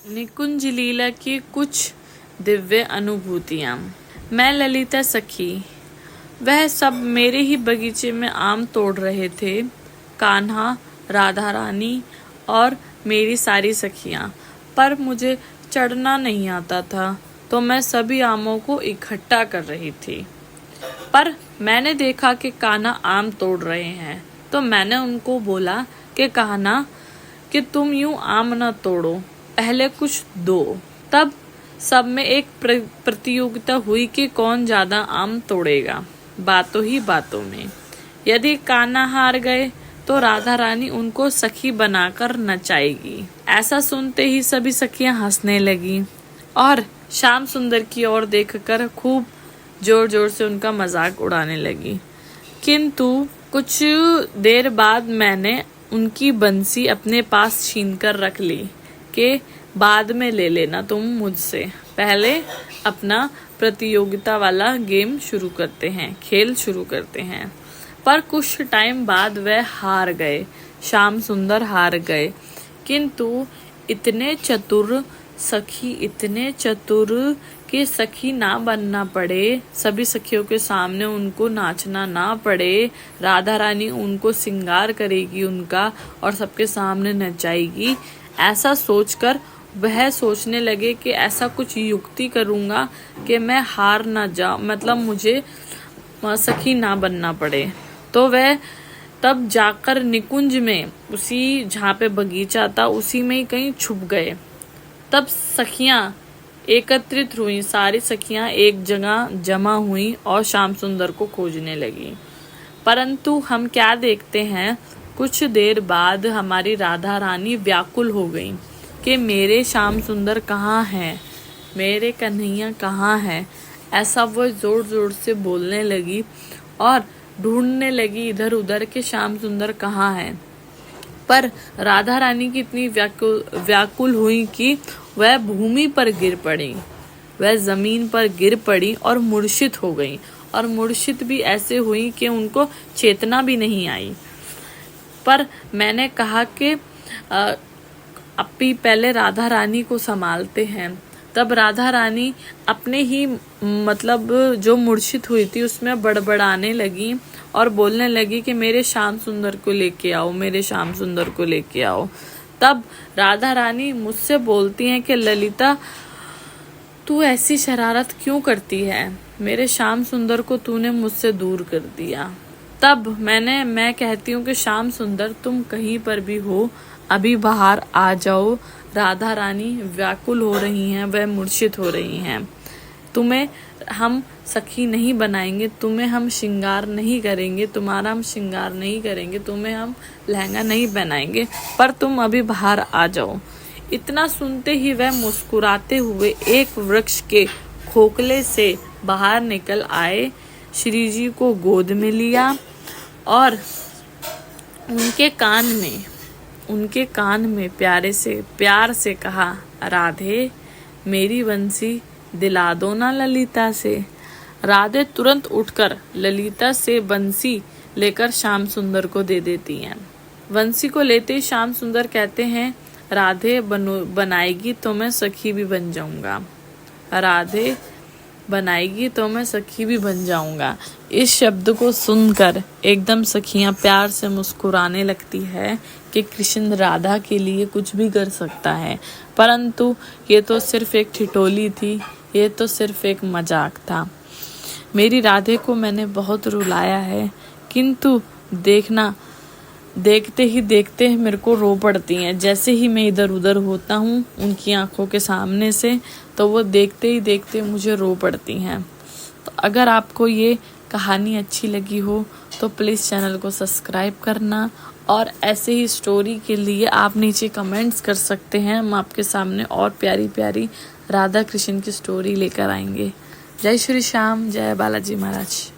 निकुंज लीला की कुछ दिव्य अनुभूतियाँ। मैं ललिता सखी। वह सब मेरे ही बगीचे में आम तोड़ रहे थे। कान्हा, राधा रानी और मेरी सारी सखियाँ। पर मुझे चढ़ना नहीं आता था, तो मैं सभी आमों को इकट्ठा कर रही थी। पर मैंने देखा कि कान्हा आम तोड़ रहे हैं, तो मैंने उनको बोला कि कान्हा कि तुम यूं आम न तोड़ो, पहले कुछ दो। तब सब में एक प्रतियोगिता हुई कि कौन ज्यादा आम तोड़ेगा। बातों ही बातों में यदि कान्हा हार गए तो राधा रानी उनको सखी बनाकर नचाएगी। ऐसा सुनते ही सभी सखियां हंसने लगी और श्याम सुंदर की ओर देखकर खूब जोर जोर से उनका मजाक उड़ाने लगी। किंतु कुछ देर बाद मैंने उनकी बंसी अपने पास छीनकर रख ली कि बाद में ले लेना तुम मुझसे, पहले अपना प्रतियोगिता वाला गेम शुरू करते हैं, खेल शुरू करते हैं। पर कुछ टाइम बाद वह हार गए, श्याम सुंदर हार गए। किंतु इतने चतुर कि सखी ना बनना पड़े, सभी सखियों के सामने उनको नाचना ना पड़े, राधा रानी उनको श्रृंगार करेगी उनका और सबके सामने नचाएगी। ऐसा सोचकर वह सोचने लगे कि ऐसा कुछ युक्ति करूंगा कि मैं हार ना जाऊं, मतलब मुझे सखी ना बनना पड़े। तो वह तब जाकर निकुंज में, उसी जहाँ पे बगीचा था उसी में ही कहीं छुप गए। तब सखियां एकत्रित हुई, सारी सखियां एक जगह जमा हुई और श्याम सुंदर को खोजने लगी। परंतु हम क्या देखते हैं, कुछ देर बाद हमारी राधा रानी व्याकुल हो गई कि मेरे श्याम सुंदर कहाँ हैं, मेरे कन्हैया कहाँ हैं। ऐसा वो जोर जोर से बोलने लगी और ढूंढने लगी इधर उधर के श्याम सुंदर कहाँ हैं। पर राधा रानी की इतनी व्याकुल हुई कि वह भूमि पर गिर पड़ी, वह जमीन पर गिर पड़ी और मूर्छित हो गई। और मूर्छित भी ऐसे हुई कि उनको चेतना भी नहीं आई। पर मैंने कहा कि अभी पहले राधा रानी को संभालते हैं। तब राधा रानी अपने ही मतलब जो मूर्छित हुई थी उसमें बड़बड़ाने लगी और बोलने लगी कि मेरे श्याम सुंदर को लेके आओ, मेरे श्याम सुंदर को लेके आओ। तब राधा रानी मुझसे बोलती हैं कि ललिता, तू ऐसी शरारत क्यों करती है, मेरे श्याम सुंदर को तूने मुझसे दूर कर दिया। तब मैं कहती हूँ कि श्याम सुंदर तुम कहीं पर भी हो, अभी बाहर आ जाओ। राधा रानी व्याकुल हो रही हैं, वह मूर्छित हो रही हैं। तुम्हें हम सखी नहीं बनाएंगे, तुम्हें हम श्रृंगार नहीं करेंगे, तुम्हारा हम श्रृंगार नहीं करेंगे, तुम्हें हम लहंगा नहीं पहनाएंगे, पर तुम अभी बाहर आ जाओ। इतना सुनते ही वह मुस्कुराते हुए एक वृक्ष के खोखले से बाहर निकल आए, श्री जी को गोद में लिया और उनके कान में प्यार से कहा, राधे मेरी बंसी दिला दो ना ललिता से। राधे तुरंत उठकर ललिता से बंसी लेकर श्याम सुंदर को दे देती हैं। बंसी को लेते ही श्याम सुंदर कहते हैं, राधे बनाएगी तो मैं सखी भी बन जाऊंगा, राधे बनाएगी तो मैं सखी भी बन जाऊंगा। इस शब्द को सुनकर एकदम सखियां प्यार से मुस्कुराने लगती है कि कृष्ण राधा के लिए कुछ भी कर सकता है। परंतु ये तो सिर्फ एक ठिठोली थी, ये तो सिर्फ एक मजाक था। मेरी राधे को मैंने बहुत रुलाया है, किंतु देखते ही मेरे को रो पड़ती हैं। जैसे ही मैं इधर उधर होता हूँ उनकी आंखों के सामने से, तो वो देखते ही देखते मुझे रो पड़ती हैं। तो अगर आपको ये कहानी अच्छी लगी हो तो प्लीज़ चैनल को सब्सक्राइब करना और ऐसे ही स्टोरी के लिए आप नीचे कमेंट्स कर सकते हैं। हम आपके सामने और प्यारी प्यारी राधा कृष्ण की स्टोरी लेकर आएंगे। जय श्री श्याम, जय बालाजी महाराज।